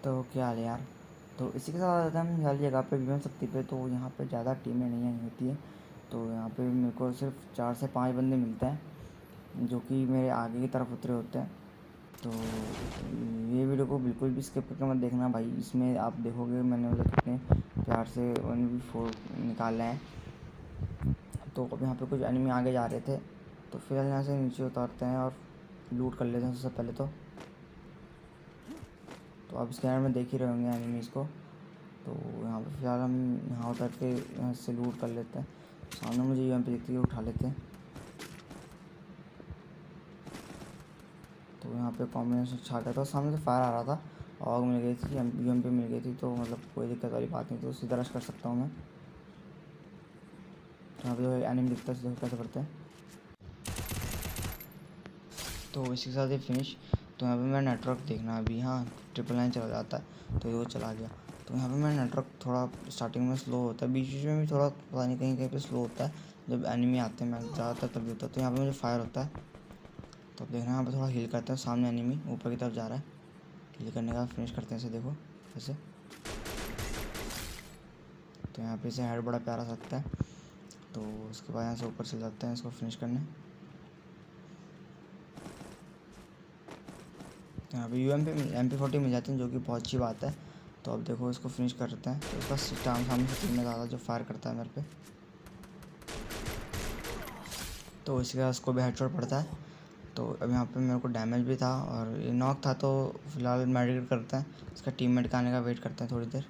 तो क्या हाल है यार। तो इसी के साथ हम वाली जगह पे विभिन्न शक्ति पे, तो यहाँ पे ज़्यादा टीमें नहीं आई होती है। तो यहाँ पे मेरे को सिर्फ 4 से 5 बंदे मिलते हैं जो कि मेरे आगे की तरफ उतरे होते हैं। तो ये वीडियो को बिल्कुल भी स्किप करके मत देखना भाई, इसमें आप देखोगे मैंने मतलब कितने प्यार से 1v4 निकाले हैं। तो अब यहाँ पे कुछ एनिमी आगे जा रहे थे, तो फिलहाल यहाँ से नीचे उतारते हैं और लूट कर लेते हैं सबसे पहले। तो आप स्कैनर में देख ही रहे होंगे एनिमीज़ को। तो यहाँ पे फिलहाल हम यहाँ उतर के यहाँ से लूट कर लेते हैं। सामने मुझे यहाँ पे दिखती है, उठा लेते हैं। तो यहाँ पे कॉम्बिनेशन छा गया था, सामने से फायर आ रहा था, आग मिल गई थी, यूएमपी मिल गई थी, तो मतलब कोई दिक्कत वाली बात नहीं, तो सीधा रश कर सकता हूँ मैं। तो यहाँ पे जो एनिमी दिखता है सीधा कैसे करते हैं। तो इसी के साथ ही फिनिश। तो यहाँ पे मेरा नेटवर्क देखना अभी, हाँ 999 चला जाता है, तो ये वो चला गया। तो यहाँ पे मेरा नेटवर्क थोड़ा स्टार्टिंग में स्लो होता है, बीच बीच में भी थोड़ा पता नहीं कहीं कहीं पे स्लो होता है जब एनिमी आते हैं। मैं ज़्यादातर तब होता है। तो यहाँ पे मुझे फायर होता है, तो अब देखना यहाँ पे थोड़ा हील करते हैं। सामने एनिमी ऊपर की तरफ जा रहा है, हील करने का फिनिश करते हैं इसे। देखो ऐसे, तो यहाँ पे इसे हेड बड़ा प्यारा सकता है। तो उसके बाद यहाँ से ऊपर चल जाते हैं इसको फिनिश करने। तो यहाँ पे MP40 मिल जाते हैं, जो कि बहुत अच्छी बात है। तो अब देखो इसको फिनिश करते हैं। तो उसका सिस्टम सामने से टीम में ज़्यादा जो फायर करता है मेरे पे, तो इसके बाद उसको भी हेडशॉट पड़ता है। तो अब यहाँ पे मेरे को डैमेज भी था और ये नॉक था, तो फिलहाल मेडिकेट करते हैं, इसका टीममेट का आने का वेट करते हैं थोड़ी देर।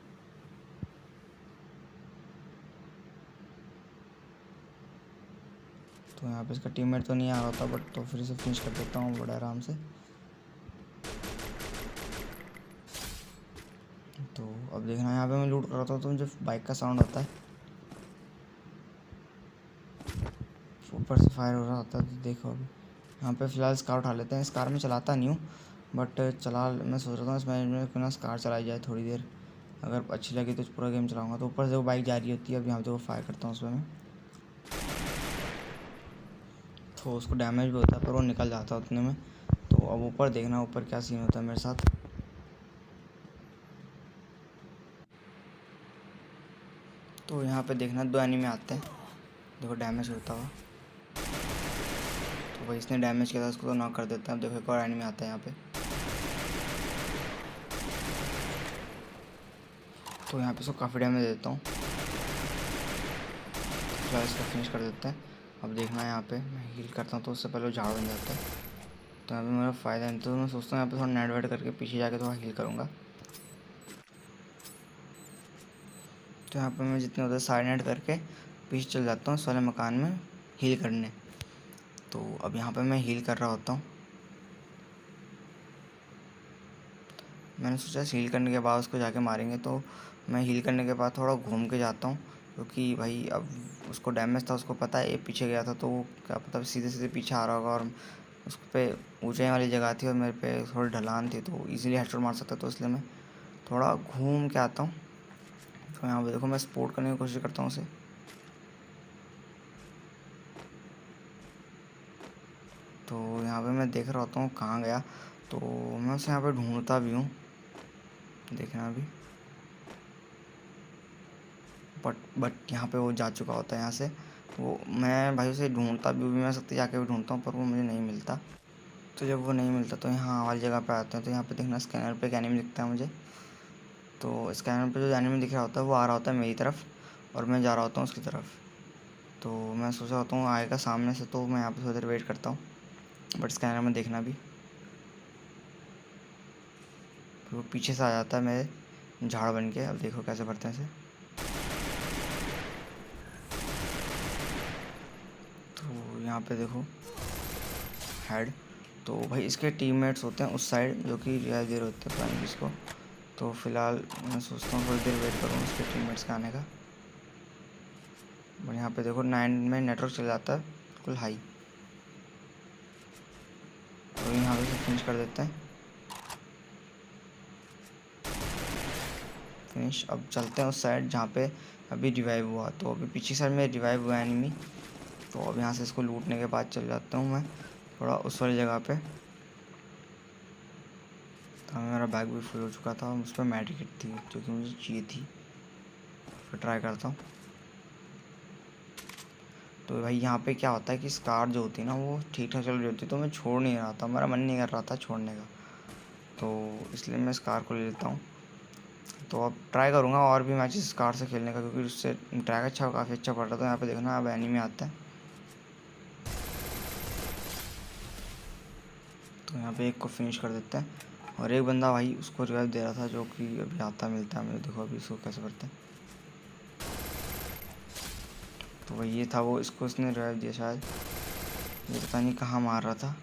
तो यहाँ पे इसका टीममेट तो नहीं आ रहा था, बट तो फिर इसे फिनिश कर देता हूँ बड़े आराम से। तो अब देखना यहाँ पे मैं लूट कर रहा था, तो मुझे बाइक का साउंड आता है, ऊपर से फायर हो रहा होता है। तो देखो अभी यहाँ पे फ़िलहाल स्कार उठा लेते हैं। स्कार में चलाता नहीं हूँ, बट मैं सोच रहा था इस मैच में क्यों ना स्कार चलाई जाए थोड़ी देर, अगर अच्छी लगी तो पूरा गेम चलाऊँगा। तो ऊपर से वो बाइक जा रही होती है, अब यहाँ पे वो फायर करता हूँ उसमें मैं, तो उसको डैमेज भी होता है पर वो निकल जाता है उतने में। तो अब ऊपर देखना ऊपर क्या सीन होता है मेरे साथ। तो यहाँ पे देखना 2 एनिमी आते हैं, देखो डैमेज होता हुआ। तो भाई इसने डैमेज किया था, उसको तो नॉक कर देता है। अब देखो एक और एनिमी आता है यहाँ पे, तो यहाँ पे इसको काफ़ी डैमेज देता हूँ। फिलहाल इसको फिनिश कर देते हैं। अब देखना यहाँ पे मैं हील करता हूँ, तो उससे पहले वो झाड़ बन जाता है। तो यहाँ पे मेरा फ़ायदा नहीं, तो मैं सोचता हूँ यहाँ पे थोड़ा नेट वेट करके पीछे जाके थोड़ा हील करूँगा। तो यहाँ पे मैं जितने होता है साइड नेट करके पीछे चल जाता हूँ उस वाले मकान में हील करने। तो अब यहाँ पे मैं हील कर रहा होता हूँ। मैंने सोचा हील करने के बाद उसको जाके मारेंगे, तो मैं हील करने के बाद थोड़ा घूम के जाता हूँ, क्योंकि भाई अब उसको डैमेज था, उसको पता है ये पीछे गया था, तो वो क्या पता सीधे सीधे पीछे आ रहा होगा, और उस पे ऊंचाई वाली जगह थी और मेरे पे थोड़ी ढलान थी, तो इजीली हेडशॉट मार सकता, तो इसलिए मैं थोड़ा घूम के आता हूँ। तो यहाँ पे देखो मैं सपोर्ट करने की कोशिश करता हूँ उसे। तो यहाँ पे मैं देख रहा होता हूँ कहाँ गया, तो मैं उसे यहाँ पे ढूंढता भी हूँ, देखना अभी। बट यहाँ पे वो जा चुका होता है यहाँ से। वो मैं भाई उसे ढूंढता भी मैं सकती जाके भी ढूंढता हूँ, पर वो मुझे नहीं मिलता। तो जब वो नहीं मिलता तो यहाँ वाली जगह पे आते हैं। तो यहाँ पे देखना स्कैनर पे एक एनिमी दिखता है मुझे। तो स्कैनर पे जो एनिमी दिख रहा होता है वो आ रहा होता है मेरी तरफ, और मैं जा रहा होता हूँ उसकी तरफ। तो मैं सोचा होता हूँ आएगा सामने से, तो मैं यहाँ पे थोड़ी देर वेट करता हूँ, बट स्कैनर में देखना भी, फिर वो पीछे से आ जाता है मेरे झाड़ बन के। अब देखो कैसे करते हैं इसे। तो यहाँ पे देखो हेड। तो भाई इसके टीममेट्स होते हैं उस साइड जो कि रियाज दे रहे होते हैं, पता नहीं किसको। तो फिलहाल मैं सोचता हूँ थोड़ी देर वेट करूँ उसके टीममेट्स का आने का। और यहाँ पे देखो 9 में नेटवर्क चल जाता है बिल्कुल हाई, तो यहाँ पे फिनिश कर देते हैं। फिनिश। अब चलते हैं उस साइड जहाँ पे अभी रिवाइव हुआ। तो अभी पीछे साइड में रिवाइव हुआ एनिमी, तो अब यहाँ से इसको लूटने के बाद चल जाता हूँ मैं थोड़ा उस वाली जगह पे। तो मेरा बैग भी फुल हो चुका था, उस पर मेडिकेट थी जो कि मुझे चाहिए थी। फिर ट्राई करता हूँ। तो भाई यहाँ पे क्या होता है कि स्कार जो होती है ना वो ठीक ठाक चल रही होती है, तो मैं छोड़ नहीं रहा था, मेरा मन नहीं कर रहा था छोड़ने का, तो इसलिए मैं स्कार को ले लेता हूँ। तो अब ट्राई करूँगा और भी मैचेस स्कार से खेलने का, क्योंकि उससे ट्रैक अच्छा काफ़ी अच्छा पड़ रहा था। तो यहाँ पे देखना अब एनिमी आता है, तो यहाँ पे एक को फिनिश कर देते हैं। और एक बंदा भाई उसको रिवाइव दे रहा था, जो कि अभी आता मिलता है मुझे। देखो अभी इसको कैसे करते हैं। तो भाई ये था वो, इसको उसने रिवाइव दिया शायद, ये पता नहीं कहाँ मार रहा था।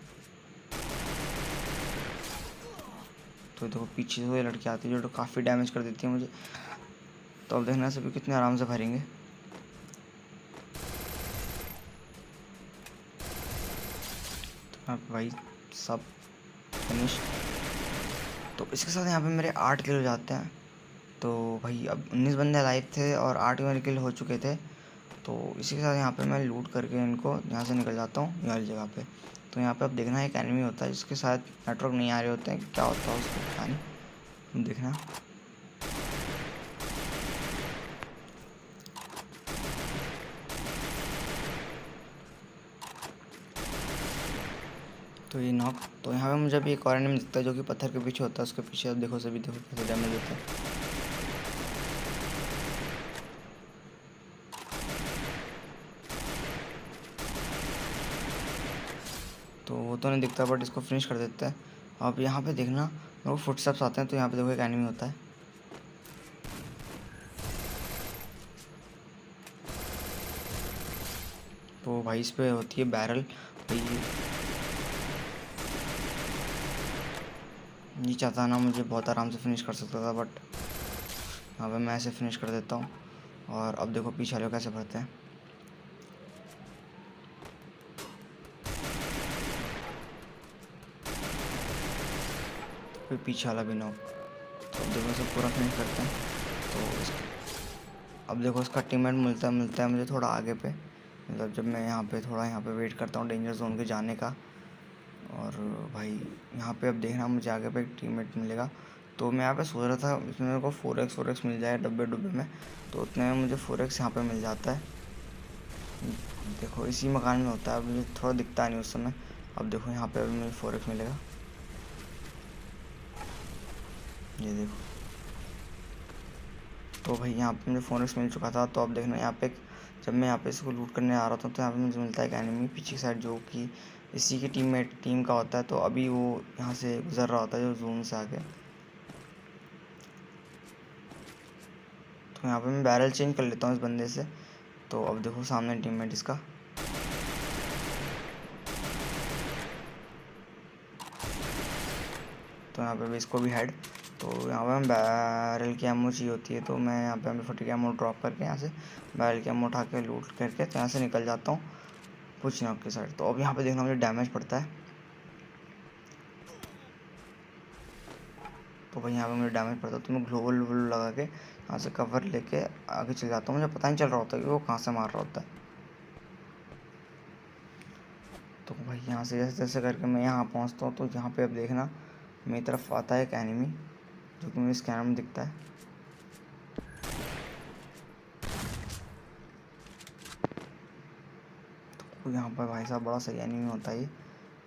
तो देखो पीछे से वो लड़की आती है जो काफ़ी डैमेज कर देती है मुझे। तो अब देखना सभी कितने आराम से भरेंगे। तो यहाँ पे भाई सब फिनिश। तो इसके साथ यहाँ पे मेरे 8 किल हो जाते हैं। तो भाई अब 19 बंदे लाइव थे और 8 मेरे किल हो चुके थे। तो इसी के साथ यहाँ पे मैं लूट करके इनको यहाँ से निकल जाता हूँ ये वाली जगह पे। तो यहाँ पे अब देखना एक एनिमी होता है जिसके साथ नेटवर्क नहीं आ रहे होते हैं, क्या होता है उसको पता नहीं, देखना। तो ये नॉक। तो यहाँ पे मुझे अभी एक और एनिमी दिखता है जो कि पत्थर के पीछे होता है, उसके पीछे अब देखो सभी, देखो कैसे डैमेज देता है। तो वो तो नहीं दिखता, बट इसको फिनिश कर देते हैं। अब यहाँ पे देखना मेरे को फुटस्टेप्स आते हैं, तो यहाँ पे देखो एक एनिमी होता है। तो भाई इस पे होती है बैरल। भाई ये चाहता ना मुझे बहुत आराम से फिनिश कर सकता था, बट यहाँ पे मैं ऐसे फिनिश कर देता हूँ। और अब देखो पीछे वाले कैसे भरते हैं। फिर पीछे वाला भी नॉक। तो अब देखो इसे पूरा फिनिश करते हैं। तो अब देखो उसका टीममेट मिलता है मुझे थोड़ा आगे पे, मतलब जब मैं यहाँ पे वेट करता हूँ डेंजर जोन के जाने का। और भाई यहाँ पे अब देखना मुझे आगे पे एक टीममेट मिलेगा। तो मैं यहाँ पे सोच रहा था इसमें मेरे को 4x मिल जाए डब्बे डब्बे में, तो उतने में मुझे 4x यहाँ पे मिल जाता है। देखो इसी मकान में होता है, अब मुझे थोड़ा दिखता नहीं उस समय। अब देखो यहाँ पे अभी मुझे 4x मिलेगा, ये देखो। तो भाई यहाँ पे मुझे 4x मिल चुका था। तो अब देखना यहाँ पे जब मैं यहाँ पे इसको लूट करने आ रहा था, तो यहाँ पे मुझे मिलता है एक एनिमी पीछे की साइड, जो कि इसी की टीम का होता है। तो अभी वो यहाँ से गुजर रहा होता है जो जून से आके। तो यहाँ पे मैं बैरल चेंज कर लेता हूँ इस बंदे से। तो अब देखो सामने टीममेट इसका। तो यहाँ पे भी इसको भी हेड। तो यहाँ पे मैं बैरल की एमओ चाहिए होती है, तो मैं यहाँ पे M40 की एमओ ड्रॉप करके यहाँ से बैरल की एमओ उठा के लूट करके तो यहाँ से निकल जाता हूँ पुश नॉक की साइड। तो अब यहाँ पे देखना मुझे डैमेज पड़ता है। तो भाई यहाँ पे मुझे डैमेज पड़ता है, तो मैं ग्लोबल लगा के यहाँ से कवर लेके आगे चल जाता हूँ। मुझे पता नहीं चल रहा होता कि वो कहाँ से मार रहा होता है। तो भाई यहाँ से जैसे जैसे करके मैं यहाँ पहुँचता हूँ। तो यहाँ पे अब देखना मेरी तरफ आता है एक एनिमी जो कि मुझे स्कैनर में दिखता है। तो यहाँ पर भाई साहब बड़ा सही एनिमी होता है ये।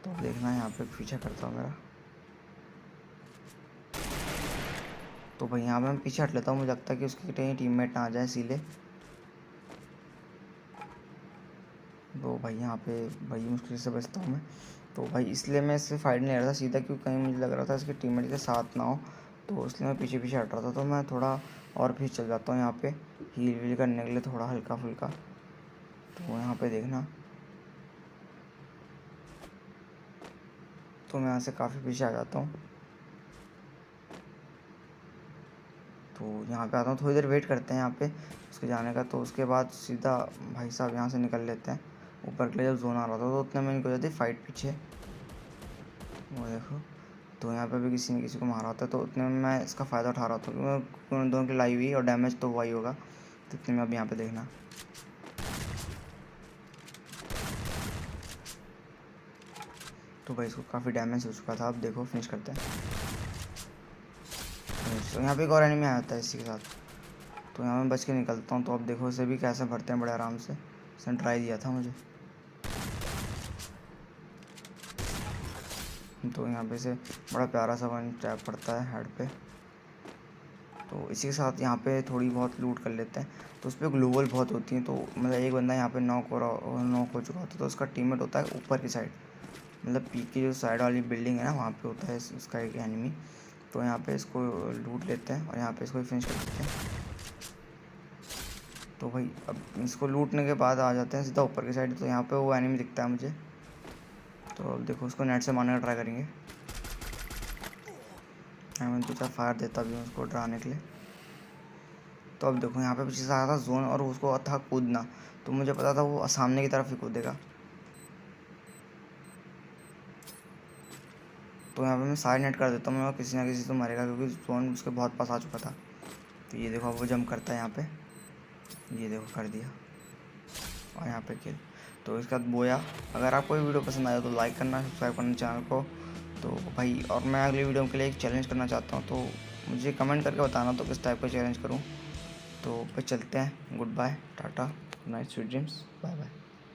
तो देखना यहाँ पे पीछा करता हूँ मेरा। तो भाई यहाँ पे मैं पीछे हट लेता हूँ, मुझे लगता है कि उसके कहीं टीममेट ना आ जाए सीले। तो भाई यहाँ पे भाई मुश्किल से बचता हूँ मैं। तो भाई इसलिए मैं इससे फाइट नहीं ले रहा था सीधा, क्योंकि कहीं मुझे लग रहा था इसके टीममेट के साथ ना हो, तो इसलिए मैं पीछे पीछे हट रहा था। तो मैं थोड़ा और पीछे चल जाता हूँ यहाँ पे हील वील करने के लिए, थोड़ा हल्का फुल्का। तो यहाँ पे देखना, तो मैं यहाँ से काफ़ी पीछे आ जाता हूँ। तो यहाँ पे आता हूँ, थोड़ी देर वेट करते हैं यहाँ पे उसके जाने का। तो उसके बाद सीधा भाई साहब यहाँ से निकल लेते हैं ऊपर के लिए। जब जोन आ रहा था तो उतने में निकल जाती फाइट पीछे, वो देखो। तो यहाँ पे भी किसी ने किसी को मारा होता है, तो उतने में मैं इसका फ़ायदा उठा रहा था, क्योंकि उन दोनों की लाइव हुई और डैमेज तो हुआ ही होगा। तो इतने में अब यहाँ पे देखना, तो भाई इसको काफ़ी डैमेज हो चुका था। अब देखो फिनिश करते हैं। तो यहाँ पे एक और एनिमी आया होता है इसी के साथ, तो यहाँ मैं बच के निकलता हूँ। तो अब देखो इसे भी कैसे भरते हैं बड़े आराम से, इसने ट्राई दिया था मुझे। तो यहाँ पे से बड़ा प्यारा सा वन टैप पड़ता है हेड पे। तो इसी के साथ यहाँ पे थोड़ी बहुत लूट कर लेते हैं। तो उस पर ग्लोबल बहुत होती हैं, तो मतलब एक बंदा यहाँ पे नॉक हो चुका होता है, तो उसका टीममेट होता है ऊपर की साइड, मतलब पीक की जो साइड वाली बिल्डिंग है ना, वहाँ पे होता है उसका एक एनिमी। तो यहाँ पे इसको लूट लेते हैं और यहाँ पे इसको फिनिश कर देते हैं। तो भाई अब इसको लूटने के बाद आ जाते हैं सीधा ऊपर की साइड। तो यहाँ पे वो एनिमी दिखता है मुझे, तो अब देखो उसको नेट से मारने का ट्राई करेंगे। मैंने सोचा फायर देता भी हूँ उसको डराने के लिए। तो अब देखो यहाँ पे पीछे से आया था जोन और उसको था कूदना, तो मुझे पता था वो सामने की तरफ ही कूदेगा। तो यहाँ पे मैं सारे नेट कर देता हूँ, किसी ना किसी तो मरेगा, क्योंकि जोन उसके बहुत पास आ चुका था। तो ये देखो वो जंप करता है यहाँ पे, ये देखो कर दिया, और यहाँ पे किल। तो इसके बाद बोया। अगर आपको ये वीडियो पसंद आया तो लाइक करना, सब्सक्राइब करना चैनल को। तो भाई और मैं अगली वीडियो के लिए एक चैलेंज करना चाहता हूँ, तो मुझे कमेंट करके बताना तो किस टाइप का चैलेंज करूँ। तो भाई चलते हैं, good bye, ta-ta, nice sweet dreams, bye bye.